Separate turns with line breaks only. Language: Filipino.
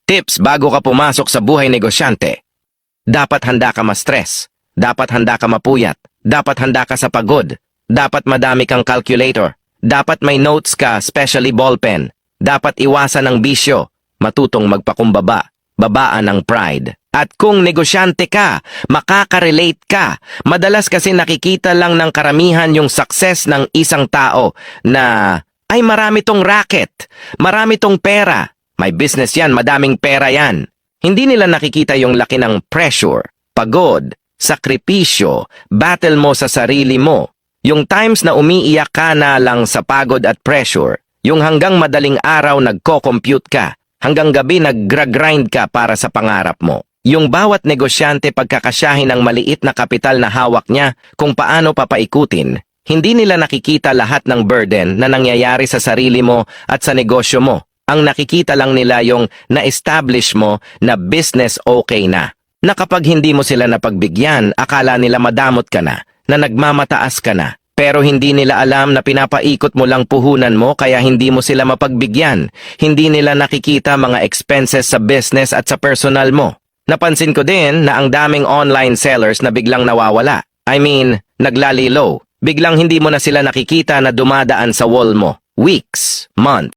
Tips bago ka pumasok sa buhay negosyante. Dapat handa ka ma-stress. Dapat handa ka mapuyat. Dapat handa ka sa pagod. Dapat madami kang calculator. Dapat may notes ka, especially ballpen. Dapat iwasan ng bisyo. Matutong magpakumbaba. Babaan ng pride. At kung negosyante ka, makaka-relate ka. Madalas kasi nakikita lang ng karamihan yung success ng isang tao na ay marami tong racket, marami tong pera. May business yan, madaming pera yan. Hindi nila nakikita yung laki ng pressure, pagod, sakripisyo, battle mo sa sarili mo. Yung times na umiiyak ka na lang sa pagod at pressure. Yung hanggang madaling araw nagko-compute ka. Hanggang gabi nag-grind ka para sa pangarap mo. Yung bawat negosyante pagkakasyahin ng maliit na kapital na hawak niya kung paano papaikutin, hindi nila nakikita lahat ng burden na nangyayari sa sarili mo at sa negosyo mo. Ang nakikita lang nila yung na-establish mo na business okay na. Na kapag hindi mo sila napagbigyan, akala nila madamot ka na nagmamataas ka na. Pero hindi nila alam na pinapaikot mo lang puhunan mo kaya hindi mo sila mapagbigyan. Hindi nila nakikita mga expenses sa business at sa personal mo. Napansin ko din na ang daming online sellers na biglang nawawala. I mean, naglalilo. Biglang hindi mo na sila nakikita na dumadaan sa wall mo. Weeks, months,